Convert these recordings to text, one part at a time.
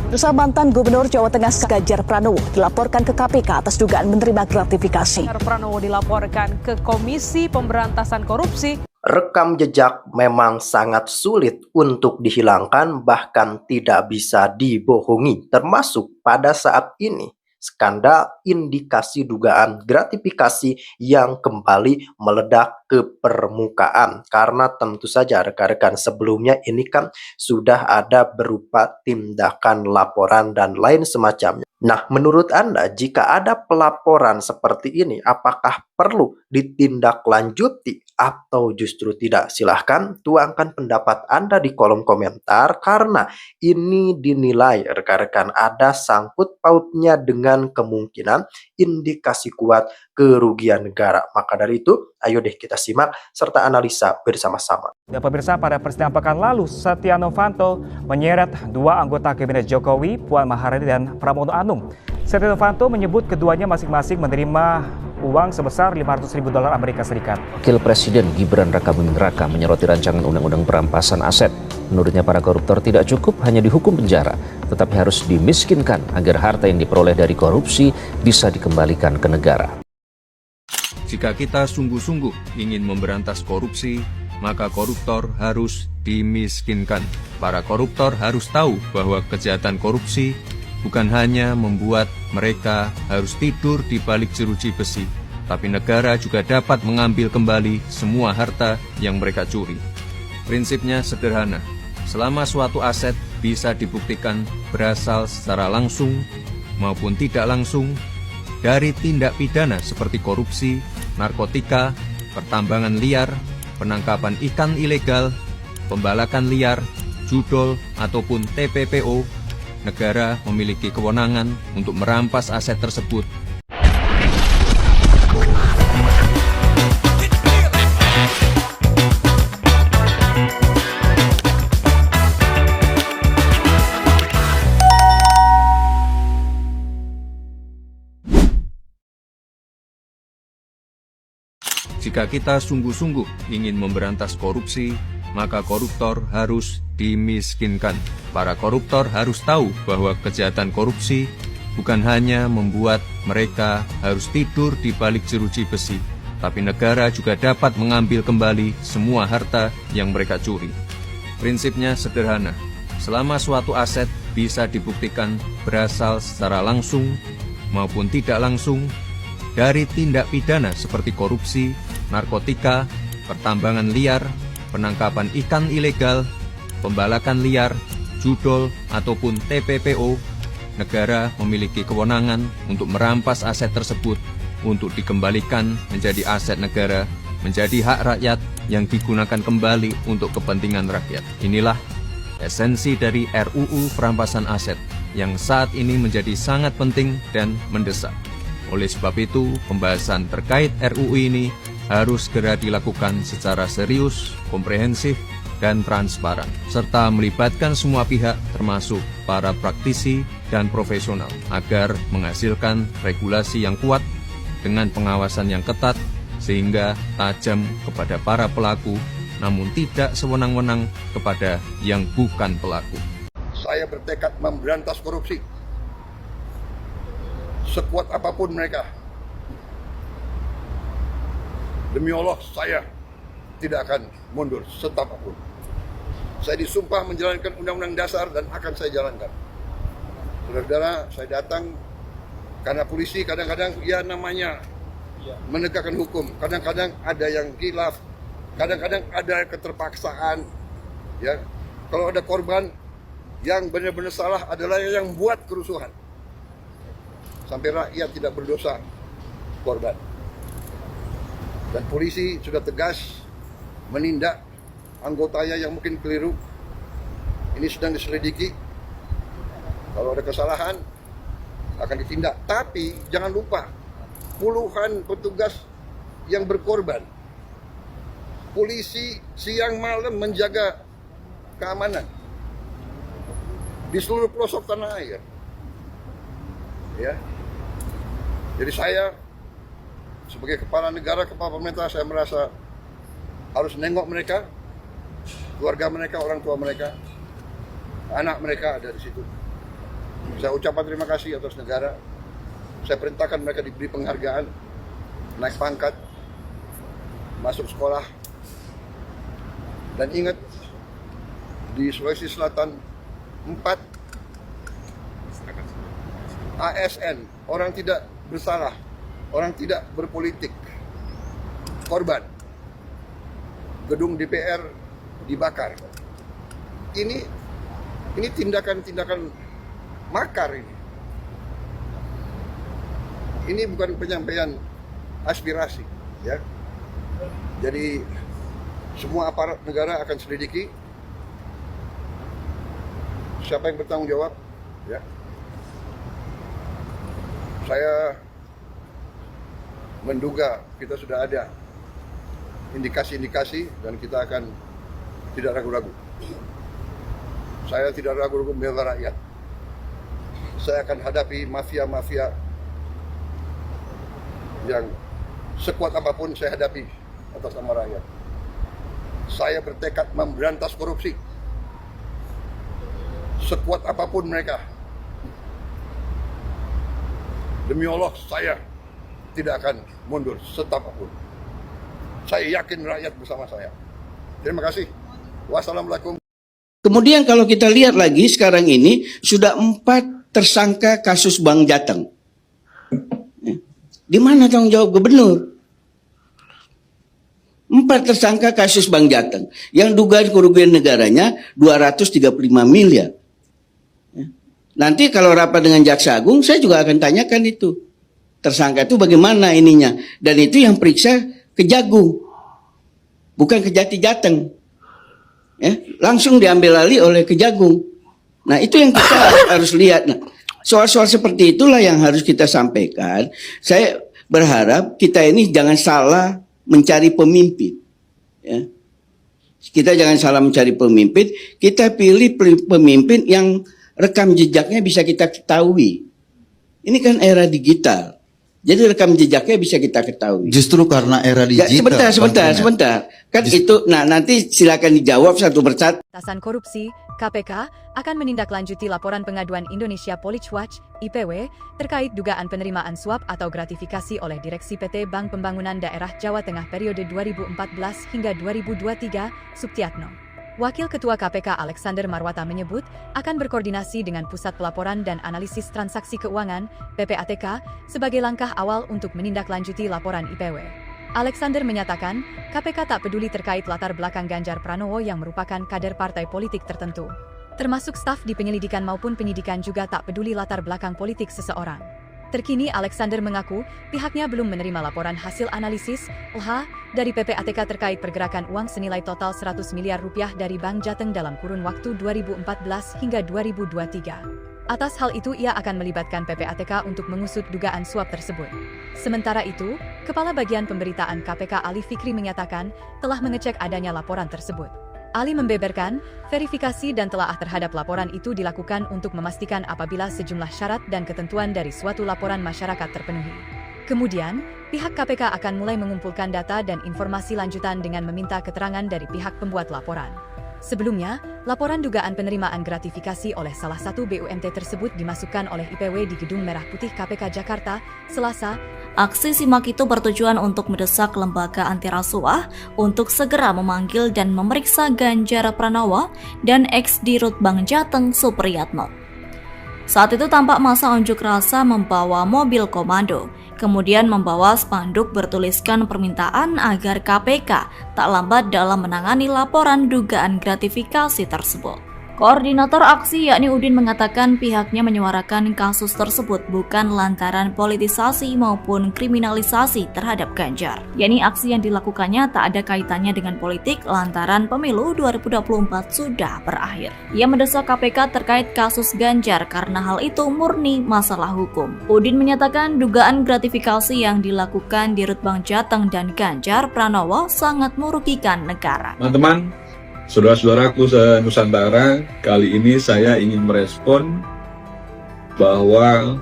Bersama mantan Gubernur Jawa Tengah Ganjar Pranowo dilaporkan ke KPK atas dugaan menerima gratifikasi. Pranowo dilaporkan ke Komisi Pemberantasan Korupsi. Rekam jejak memang sangat sulit untuk dihilangkan, bahkan tidak bisa dibohongi, termasuk pada saat ini. Skandal indikasi dugaan gratifikasi yang kembali meledak ke permukaan. Karena tentu saja rekan-rekan sebelumnya ini kan sudah ada berupa tindakan laporan dan lain semacamnya. Nah, menurut Anda jika ada pelaporan seperti ini, apakah perlu ditindaklanjuti atau justru tidak? Silahkan tuangkan pendapat Anda di kolom komentar, karena ini dinilai rekan-rekan ada sangkut pautnya dengan kemungkinan indikasi kuat kerugian negara. Maka dari itu, ayo deh kita simak serta analisa bersama-sama. Ya pemirsa, pada persidangan pekan lalu, Setia Novanto menyeret dua anggota kabinet Jokowi, Puan Maharani dan Pramono Anung. Setia Novanto menyebut keduanya masing-masing menerima uang sebesar $500.000 Amerika Serikat. Wakil Presiden Gibran Rakabuming Raka menyoroti rancangan undang-undang perampasan aset. Menurutnya para koruptor tidak cukup hanya dihukum penjara, tetapi harus dimiskinkan agar harta yang diperoleh dari korupsi bisa dikembalikan ke negara. Jika kita sungguh-sungguh ingin memberantas korupsi, maka koruptor harus dimiskinkan. Para koruptor harus tahu bahwa kejahatan korupsi bukan hanya membuat mereka harus tidur di balik jeruji besi, tapi negara juga dapat mengambil kembali semua harta yang mereka curi. Prinsipnya sederhana, selama suatu aset bisa dibuktikan berasal secara langsung maupun tidak langsung dari tindak pidana seperti korupsi, narkotika, pertambangan liar, penangkapan ikan ilegal, pembalakan liar, judol, ataupun TPPO, negara memiliki kewenangan untuk merampas aset tersebut. Jika kita sungguh-sungguh ingin memberantas korupsi, maka koruptor harus dimiskinkan. Para koruptor harus tahu bahwa kejahatan korupsi bukan hanya membuat mereka harus tidur di balik jeruji besi, tapi negara juga dapat mengambil kembali semua harta yang mereka curi. Prinsipnya sederhana, selama suatu aset bisa dibuktikan berasal secara langsung maupun tidak langsung dari tindak pidana seperti korupsi, narkotika, pertambangan liar, penangkapan ikan ilegal, pembalakan liar, judol, ataupun TPPO, negara memiliki kewenangan untuk merampas aset tersebut untuk dikembalikan menjadi aset negara, menjadi hak rakyat yang digunakan kembali untuk kepentingan rakyat. Inilah esensi dari RUU Perampasan Aset yang saat ini menjadi sangat penting dan mendesak. Oleh sebab itu, pembahasan terkait RUU ini harus segera dilakukan secara serius, komprehensif, dan transparan, serta melibatkan semua pihak termasuk para praktisi dan profesional agar menghasilkan regulasi yang kuat dengan pengawasan yang ketat sehingga tajam kepada para pelaku namun tidak sewenang-wenang kepada yang bukan pelaku. Saya bertekad memberantas korupsi sekuat apapun mereka. Demi Allah, saya tidak akan mundur setapapun. Saya disumpah menjalankan Undang-Undang Dasar dan akan saya jalankan. Saudara-saudara, saya datang karena polisi kadang-kadang ya namanya menegakkan hukum. Kadang-kadang ada yang khilaf, kadang-kadang ada keterpaksaan. Ya, kalau ada korban yang benar-benar salah adalah yang buat kerusuhan. Sampai rakyat tidak berdosa, korban. Dan polisi sudah tegas menindak anggotanya yang mungkin keliru. Ini sedang diselidiki. Kalau ada kesalahan akan ditindak. Tapi jangan lupa, puluhan petugas yang berkorban. Polisi siang malam menjaga keamanan di seluruh pelosok tanah air. Ya. Jadi saya sebagai kepala negara, kepala pemerintah, saya merasa harus nengok mereka, keluarga mereka, orang tua mereka, anak mereka ada di situ. Saya ucapkan terima kasih atas negara. Saya perintahkan mereka diberi penghargaan, naik pangkat, masuk sekolah. Dan ingat, di Sulawesi Selatan 4 ASN, orang tidak bersalah, orang tidak berpolitik, korban. Gedung DPR dibakar. Ini tindakan-tindakan makar ini. Ini bukan penyampaian aspirasi, ya. Jadi semua aparat negara akan selidiki siapa yang bertanggung jawab, ya. Saya menduga kita sudah ada indikasi-indikasi dan kita akan tidak ragu-ragu. Saya tidak ragu-ragu membela rakyat. Saya akan hadapi mafia-mafia yang sekuat apapun saya hadapi atas nama rakyat. Saya bertekad memberantas korupsi. Sekuat apapun mereka. Demi Allah, saya tidak akan mundur setapapun. Saya yakin rakyat bersama saya. Terima kasih. Wassalamualaikum. Kemudian kalau kita lihat lagi sekarang ini sudah 4 tersangka kasus Bank Jateng. Di mana tanggung jawab gubernur? 4 tersangka kasus Bank Jateng yang dugaan kerugian negaranya 235 miliar. Nanti kalau rapat dengan Jaksa Agung saya juga akan tanyakan itu. Tersangka itu bagaimana ininya, dan itu yang periksa Kejagung, bukan Kejati Jateng, ya, langsung diambil alih oleh Kejagung. Nah itu yang kita harus lihat. Nah, soal-soal seperti itulah yang harus kita sampaikan. Saya berharap kita ini jangan salah mencari pemimpin, ya. Kita jangan salah mencari pemimpin. Kita pilih pemimpin yang rekam jejaknya bisa kita ketahui. Ini kan era digital. Jadi rekam jejaknya bisa kita ketahui. Justru karena era digital. Ya, sebentar. Kan itu, nah nanti silakan dijawab satu persatu. Pemberantasan Korupsi, KPK, akan menindaklanjuti laporan pengaduan Indonesia Police Watch, IPW, terkait dugaan penerimaan suap atau gratifikasi oleh Direksi PT Bank Pembangunan Daerah Jawa Tengah periode 2014 hingga 2023, Suptiatno. Wakil Ketua KPK Alexander Marwata menyebut akan berkoordinasi dengan Pusat Pelaporan dan Analisis Transaksi Keuangan (PPATK) sebagai langkah awal untuk menindaklanjuti laporan IPW. Alexander menyatakan KPK tak peduli terkait latar belakang Ganjar Pranowo yang merupakan kader partai politik tertentu. Termasuk staf di penyelidikan maupun penyidikan juga tak peduli latar belakang politik seseorang. Terkini Alexander mengaku pihaknya belum menerima laporan hasil analisis LH dari PPATK terkait pergerakan uang senilai total 100 miliar rupiah dari Bank Jateng dalam kurun waktu 2014 hingga 2023. Atas hal itu ia akan melibatkan PPATK untuk mengusut dugaan suap tersebut. Sementara itu, Kepala Bagian Pemberitaan KPK Ali Fikri menyatakan telah mengecek adanya laporan tersebut. Ali membeberkan, verifikasi dan telaah terhadap laporan itu dilakukan untuk memastikan apabila sejumlah syarat dan ketentuan dari suatu laporan masyarakat terpenuhi. Kemudian, pihak KPK akan mulai mengumpulkan data dan informasi lanjutan dengan meminta keterangan dari pihak pembuat laporan. Sebelumnya, laporan dugaan penerimaan gratifikasi oleh salah satu BUMT tersebut dimasukkan oleh IPW di Gedung Merah Putih KPK Jakarta, Selasa. Aksi simak itu bertujuan untuk mendesak lembaga anti rasuah untuk segera memanggil dan memeriksa Ganjar Pranowo dan ex-Dirut Bank Jateng Supriyatno. Saat itu tampak massa unjuk rasa membawa mobil komando, kemudian membawa spanduk bertuliskan permintaan agar KPK tak lambat dalam menangani laporan dugaan gratifikasi tersebut. Koordinator aksi yakni Udin mengatakan pihaknya menyuarakan kasus tersebut bukan lantaran politisasi maupun kriminalisasi terhadap Ganjar. Yakni aksi yang dilakukannya tak ada kaitannya dengan politik lantaran pemilu 2024 sudah berakhir. Ia mendesak KPK terkait kasus Ganjar karena hal itu murni masalah hukum. Udin menyatakan dugaan gratifikasi yang dilakukan di Dirut Bank Jateng dan Ganjar Pranowo sangat merugikan negara. Teman-teman, saudara-saudaraku se-Nusantara, kali ini saya ingin merespon bahwa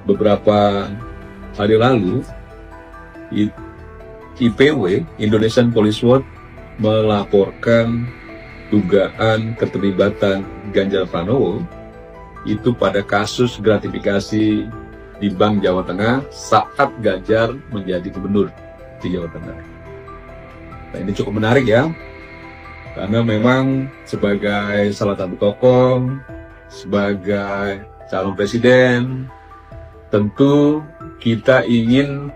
beberapa hari lalu IPW, Indonesian Police Watch, melaporkan dugaan keterlibatan Ganjar Pranowo itu pada kasus gratifikasi di Bank Jawa Tengah saat Ganjar menjadi gubernur di Jawa Tengah. Nah, ini cukup menarik ya, karena memang sebagai salah satu tokoh, sebagai calon presiden, tentu kita ingin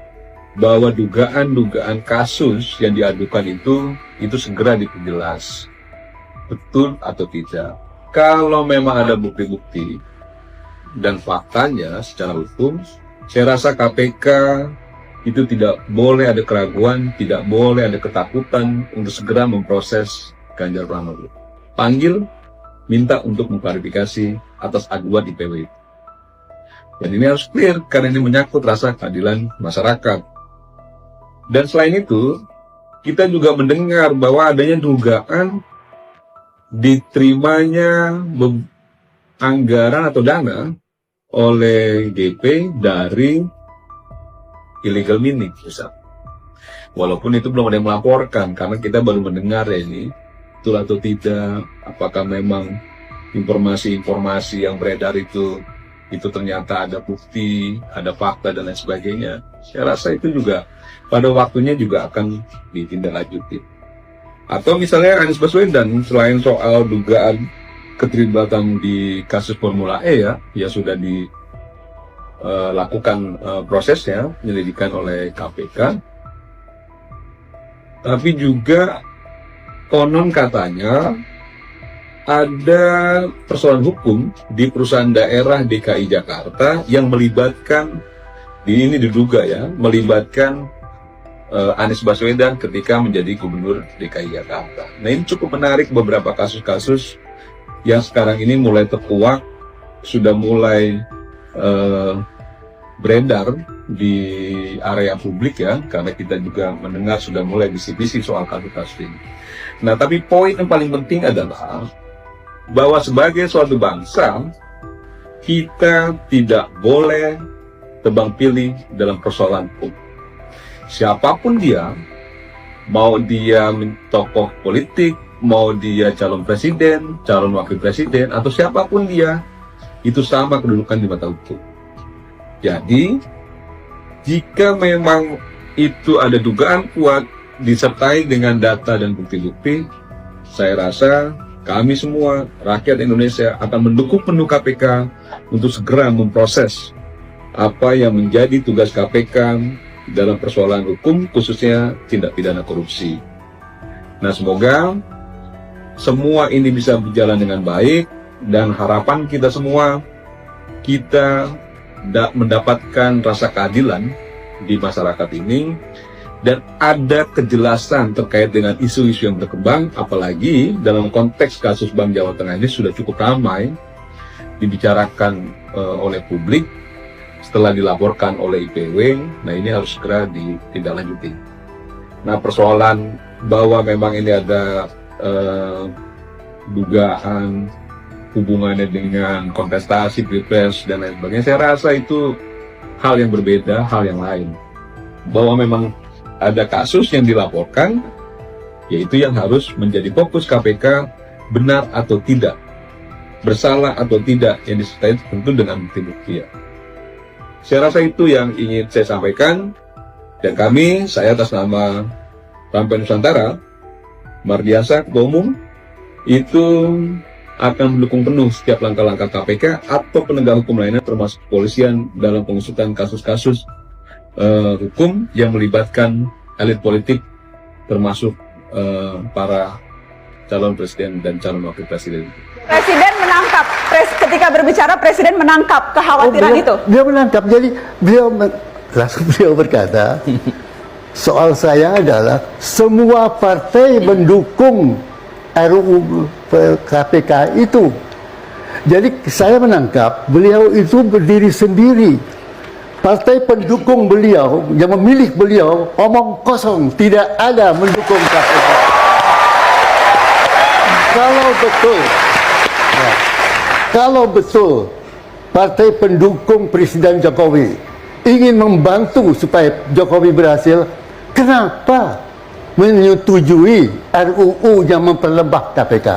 bahwa dugaan-dugaan kasus yang diadukan itu segera diperjelas, betul atau tidak. Kalau memang ada bukti-bukti dan faktanya secara hukum, saya rasa KPK itu tidak boleh ada keraguan, tidak boleh ada ketakutan untuk segera memproses Ganjar Pranowo. Panggil, minta untuk mengklarifikasi atas aduan IPW. Dan ini harus clear karena ini menyangkut rasa keadilan masyarakat. Dan selain itu, kita juga mendengar bahwa adanya dugaan diterimanya anggaran atau dana oleh GP dari illegal mining, misal. Walaupun itu belum ada yang melaporkan, karena kita baru mendengar ya ini, betul atau tidak, apakah memang informasi-informasi yang beredar itu ternyata ada bukti, ada fakta dan lain sebagainya. Saya rasa itu juga pada waktunya juga akan ditindaklanjuti. Atau misalnya Anies Baswedan, selain soal dugaan keterlibatan di kasus Formula E ya sudah dilakukan prosesnya, penyelidikan oleh KPK. Tapi juga konon katanya ada persoalan hukum di perusahaan daerah DKI Jakarta yang melibatkan, ini diduga ya, melibatkan Anies Baswedan ketika menjadi gubernur DKI Jakarta. Nah, ini cukup menarik, beberapa kasus-kasus yang sekarang ini mulai terkuak, sudah mulai beredar di area publik ya, karena kita juga mendengar sudah mulai bisik-bisik soal kasus-kasus ini. Nah, tapi poin yang paling penting adalah bahwa sebagai suatu bangsa, kita tidak boleh tebang pilih dalam persoalan hukum. Siapapun dia, mau dia tokoh politik, mau dia calon presiden, calon wakil presiden, atau siapapun dia, itu sama kedudukan di mata hukum. Jadi, jika memang itu ada dugaan kuat, disertai dengan data dan bukti-bukti, saya rasa kami semua, rakyat Indonesia, akan mendukung penuh KPK untuk segera memproses apa yang menjadi tugas KPK dalam persoalan hukum, khususnya tindak pidana korupsi. Nah, semoga semua ini bisa berjalan dengan baik, dan harapan kita semua, kita mendapatkan rasa keadilan di masyarakat ini, dan ada kejelasan terkait dengan isu-isu yang berkembang, apalagi dalam konteks kasus Bank Jawa Tengah ini sudah cukup ramai dibicarakan oleh publik setelah dilaporkan oleh IPW. Nah, ini harus segera ditindaklanjuti. Nah, persoalan bahwa memang ini ada dugaan hubungannya dengan kontestasi pilpres dan lain sebagainya, saya rasa itu hal yang berbeda, hal yang lain. Bahwa memang ada kasus yang dilaporkan, yaitu yang harus menjadi fokus KPK, benar atau tidak, bersalah atau tidak, yang disertai tentu dengan bukti-bukti ya. Saya rasa itu yang ingin saya sampaikan, dan saya atas nama Rampai Nusantara, Mardiasa, Ketua Umum, itu akan mendukung penuh setiap langkah-langkah KPK atau penegak hukum lainnya, termasuk kepolisian, dalam pengusutan kasus-kasus hukum yang melibatkan elit politik, termasuk para calon presiden dan calon wakil presiden. Presiden menangkap, ketika berbicara Presiden menangkap kekhawatiran itu. Dia menangkap, jadi langsung beliau berkata, soal saya adalah semua partai mendukung RUU KPK itu. Jadi saya menangkap beliau itu berdiri sendiri. Partai pendukung beliau yang memilih beliau omong kosong, tidak ada mendukung KPK. Kalau betul partai pendukung Presiden Jokowi ingin membantu supaya Jokowi berhasil, kenapa menyetujui RUU yang memperlemah KPK?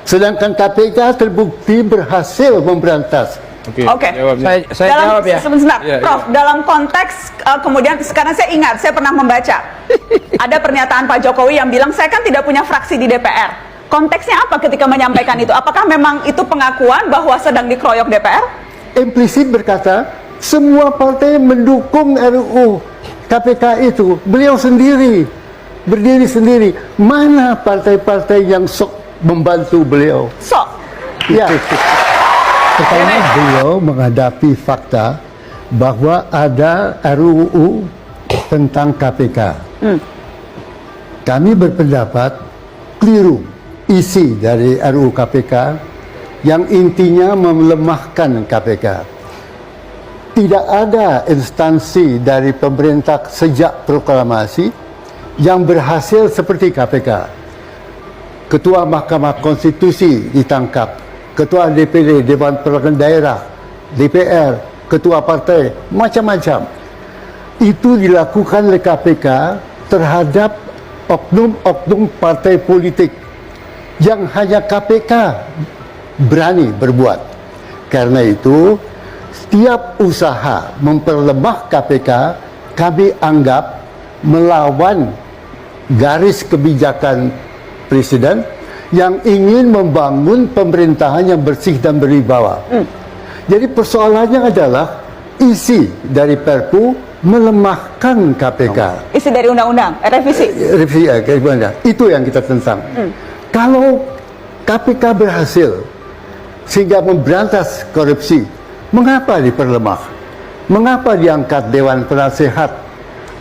Sedangkan KPK terbukti berhasil memberantas. Oke. Saya jawab ya. Sebentar, Prof. Dalam konteks kemudian sekarang saya ingat, saya pernah membaca ada pernyataan Pak Jokowi yang bilang saya kan tidak punya fraksi di DPR. Konteksnya apa ketika menyampaikan itu? Apakah memang itu pengakuan bahwa sedang dikeroyok DPR? Implisit berkata semua partai mendukung RUU KPK itu. Beliau sendiri berdiri sendiri. Mana partai-partai yang sok membantu beliau? Sok. Ya. Pertama, beliau menghadapi fakta bahwa ada RUU tentang KPK. Kami berpendapat keliru isi dari RUU KPK yang intinya melemahkan KPK. Tidak ada instansi dari pemerintah sejak proklamasi yang berhasil seperti KPK. Ketua Mahkamah Konstitusi ditangkap. Ketua DPD, Dewan Perwakilan Daerah, DPR, Ketua Partai, macam-macam. Itu dilakukan oleh KPK terhadap oknum-oknum partai politik yang hanya KPK berani berbuat. Karena itu, setiap usaha memperlemah KPK, kami anggap melawan garis kebijakan Presiden yang ingin membangun pemerintahan yang bersih dan berwibawa. Jadi persoalannya adalah isi dari Perpu melemahkan KPK. Isi dari undang-undang, revisi. Revisi ya, itu yang kita tentang. Kalau KPK berhasil sehingga memberantas korupsi, mengapa diperlemah? Mengapa diangkat Dewan Penasehat?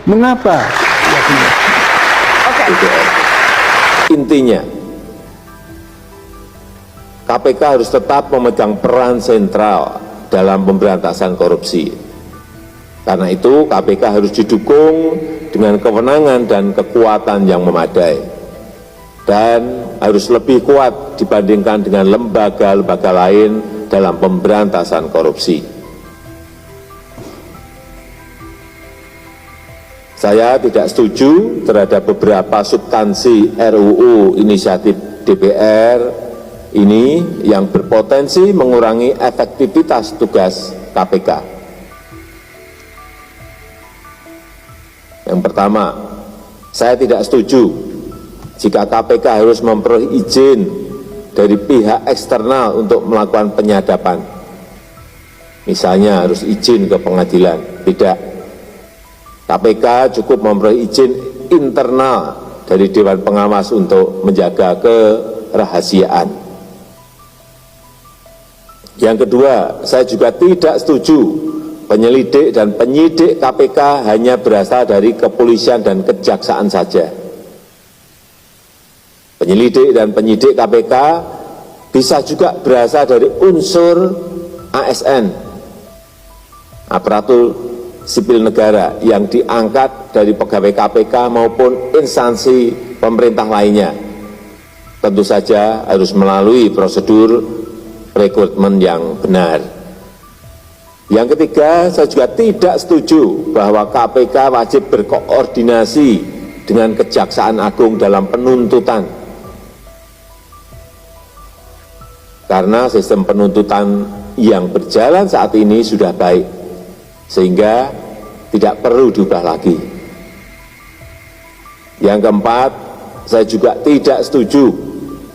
Mengapa? Intinya, KPK harus tetap memegang peran sentral dalam pemberantasan korupsi. Karena itu KPK harus didukung dengan kewenangan dan kekuatan yang memadai. Dan harus lebih kuat dibandingkan dengan lembaga-lembaga lain dalam pemberantasan korupsi. Saya tidak setuju terhadap beberapa substansi RUU inisiatif DPR ini yang berpotensi mengurangi efektivitas tugas KPK. Yang pertama, saya tidak setuju jika KPK harus memperoleh izin dari pihak eksternal untuk melakukan penyadapan. Misalnya harus izin ke pengadilan. Tidak. KPK cukup memperoleh izin internal dari Dewan Pengawas untuk menjaga kerahasiaan. Yang kedua, saya juga tidak setuju penyelidik dan penyidik KPK hanya berasal dari kepolisian dan kejaksaan saja. Penyelidik dan penyidik KPK bisa juga berasal dari unsur ASN, aparatur sipil negara, yang diangkat dari pegawai KPK maupun instansi pemerintah lainnya. Tentu saja harus melalui prosedur rekrutmen yang benar. Yang ketiga, saya juga tidak setuju bahwa KPK wajib berkoordinasi dengan Kejaksaan Agung dalam penuntutan. Karena sistem penuntutan yang berjalan saat ini sudah baik, sehingga tidak perlu diubah lagi. Yang keempat, saya juga tidak setuju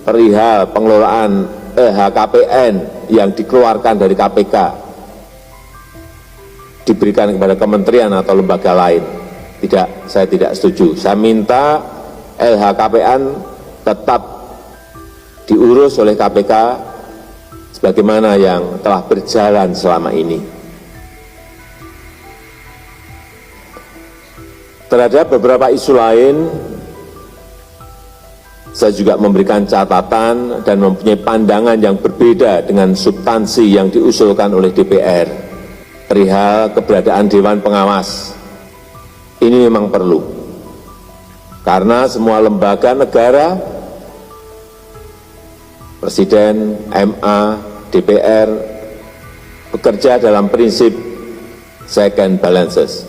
perihal pengelolaan LHKPN yang dikeluarkan dari KPK diberikan kepada kementerian atau lembaga lain. Tidak, saya tidak setuju. Saya minta LHKPN tetap diurus oleh KPK sebagaimana yang telah berjalan selama ini. Terhadap beberapa isu lain, saya juga memberikan catatan dan mempunyai pandangan yang berbeda dengan substansi yang diusulkan oleh DPR. Perihal keberadaan Dewan Pengawas, ini memang perlu. Karena semua lembaga negara, Presiden, MA, DPR, bekerja dalam prinsip check and balances,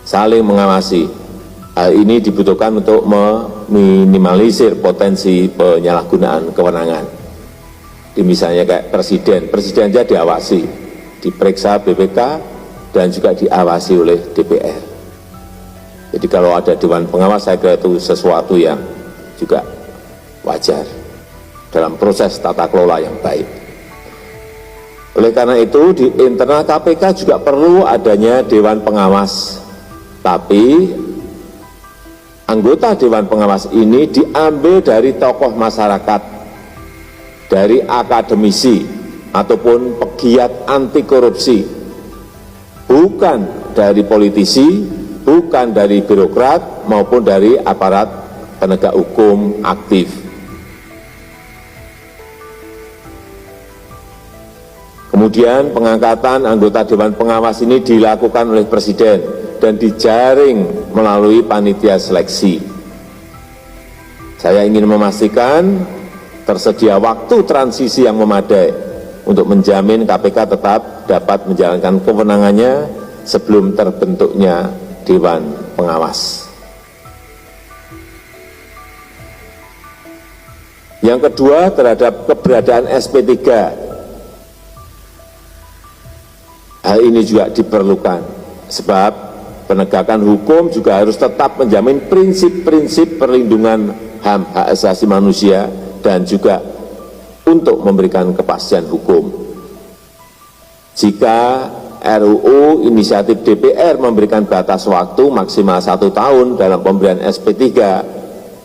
saling mengawasi. Hal ini dibutuhkan untuk meminimalisir potensi penyalahgunaan kewenangan. Di misalnya kayak presiden aja diawasi, diperiksa BPK dan juga diawasi oleh DPR. Jadi kalau ada Dewan Pengawas, saya kira itu sesuatu yang juga wajar dalam proses tata kelola yang baik. Oleh karena itu di internal KPK juga perlu adanya Dewan Pengawas. Tapi anggota Dewan Pengawas ini diambil dari tokoh masyarakat, dari akademisi ataupun pegiat anti korupsi, bukan dari politisi, bukan dari birokrat maupun dari aparat penegak hukum aktif. Kemudian pengangkatan anggota Dewan Pengawas ini dilakukan oleh Presiden dan dijaring melalui panitia seleksi. Saya ingin memastikan tersedia waktu transisi yang memadai untuk menjamin KPK tetap dapat menjalankan kewenangannya sebelum terbentuknya Dewan Pengawas. Yang kedua, terhadap keberadaan SP3. Hal ini juga diperlukan, sebab penegakan hukum juga harus tetap menjamin prinsip-prinsip perlindungan HAM hak asasi manusia dan juga untuk memberikan kepastian hukum. Jika RUU inisiatif DPR memberikan batas waktu maksimal 1 tahun dalam pemberian SP3,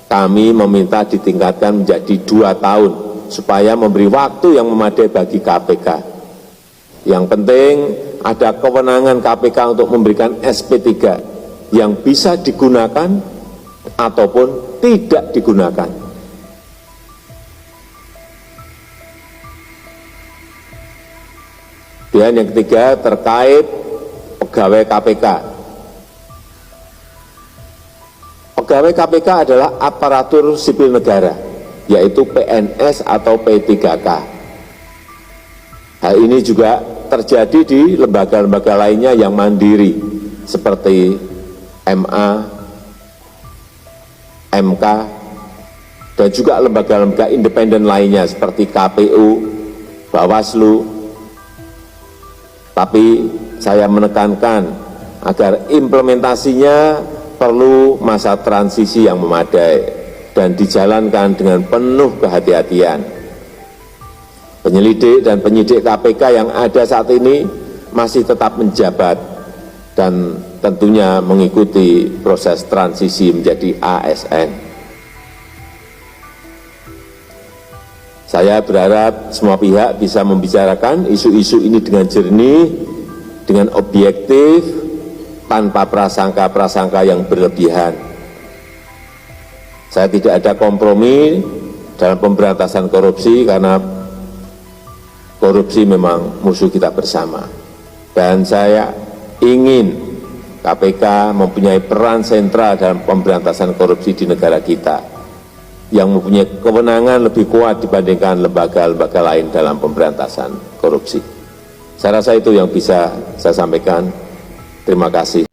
kami meminta ditingkatkan menjadi 2 tahun supaya memberi waktu yang memadai bagi KPK. Yang penting ada kewenangan KPK untuk memberikan SP3 yang bisa digunakan ataupun tidak digunakan. Dan yang ketiga terkait pegawai KPK. Pegawai KPK adalah aparatur sipil negara, yaitu PNS atau P3K. Hal ini juga terjadi di lembaga-lembaga lainnya yang mandiri, seperti MA, MK, dan juga lembaga-lembaga independen lainnya seperti KPU, Bawaslu. Tapi saya menekankan agar implementasinya perlu masa transisi yang memadai dan dijalankan dengan penuh kehati-hatian. Penyelidik dan penyidik KPK yang ada saat ini masih tetap menjabat dan tentunya mengikuti proses transisi menjadi ASN. Saya berharap semua pihak bisa membicarakan isu-isu ini dengan jernih, dengan objektif, tanpa prasangka-prasangka yang berlebihan. Saya tidak ada kompromi dalam pemberantasan korupsi karena korupsi memang musuh kita bersama. Dan saya ingin KPK mempunyai peran sentral dalam pemberantasan korupsi di negara kita, yang mempunyai kewenangan lebih kuat dibandingkan lembaga-lembaga lain dalam pemberantasan korupsi. Saya rasa itu yang bisa saya sampaikan. Terima kasih.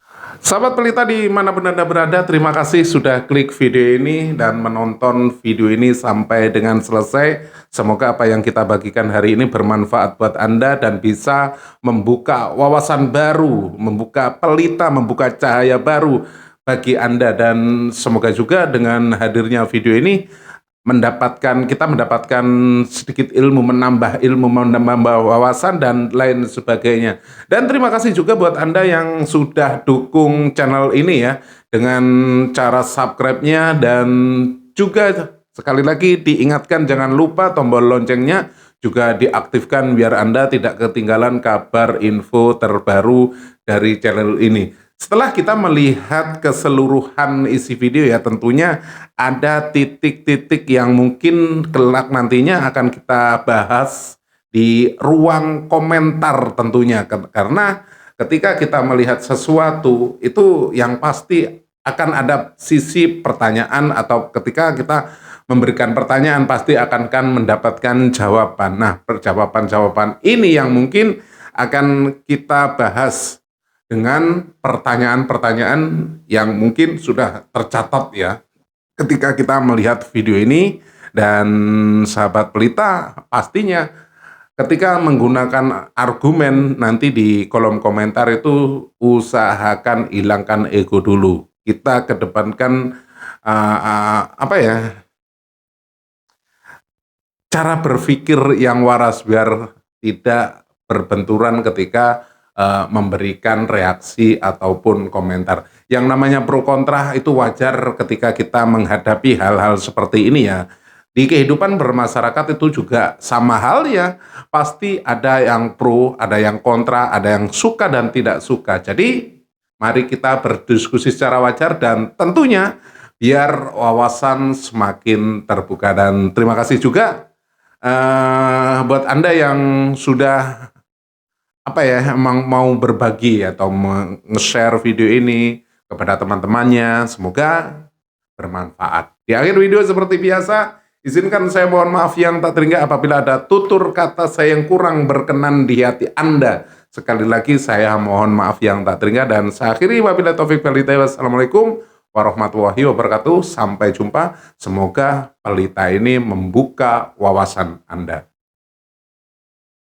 Sahabat Pelita dimanapun Anda berada, terima kasih sudah klik video ini dan menonton video ini sampai dengan selesai. Semoga apa yang kita bagikan hari ini bermanfaat buat Anda dan bisa membuka wawasan baru, membuka pelita, membuka cahaya baru bagi Anda. Dan semoga juga dengan hadirnya video ini kita mendapatkan sedikit ilmu, menambah wawasan dan lain sebagainya. Dan terima kasih juga buat Anda yang sudah dukung channel ini ya dengan cara subscribe-nya, dan juga sekali lagi diingatkan jangan lupa tombol loncengnya juga diaktifkan biar Anda tidak ketinggalan kabar info terbaru dari channel ini. Setelah kita melihat keseluruhan isi video ya, tentunya ada titik-titik yang mungkin kelak nantinya akan kita bahas di ruang komentar tentunya. Karena ketika kita melihat sesuatu itu yang pasti akan ada sisi pertanyaan, atau ketika kita memberikan pertanyaan pasti akan mendapatkan jawaban. Nah, jawaban-jawaban ini yang mungkin akan kita bahas dengan pertanyaan-pertanyaan yang mungkin sudah tercatat ya ketika kita melihat video ini. Dan sahabat Pelita, pastinya ketika menggunakan argumen nanti di kolom komentar itu usahakan hilangkan ego dulu. Kita kedepankan cara berpikir yang waras biar tidak berbenturan ketika memberikan reaksi ataupun komentar. Yang namanya pro kontra itu wajar ketika kita menghadapi hal-hal seperti ini ya. Di kehidupan bermasyarakat itu juga sama hal ya. Pasti ada yang pro, ada yang kontra, ada yang suka dan tidak suka. Jadi mari kita berdiskusi secara wajar dan tentunya biar wawasan semakin terbuka. Dan terima kasih juga buat Anda yang sudah emang mau berbagi atau nge-share video ini kepada teman-temannya, semoga bermanfaat. Di akhir video seperti biasa, izinkan saya mohon maaf yang tak terhingga apabila ada tutur kata saya yang kurang berkenan di hati Anda. Sekali lagi saya mohon maaf yang tak terhingga dan saya akhiri wabillahi taufik wal hidayah. Wassalamualaikum warahmatullahi wabarakatuh. Sampai jumpa. Semoga Pelita ini membuka wawasan Anda.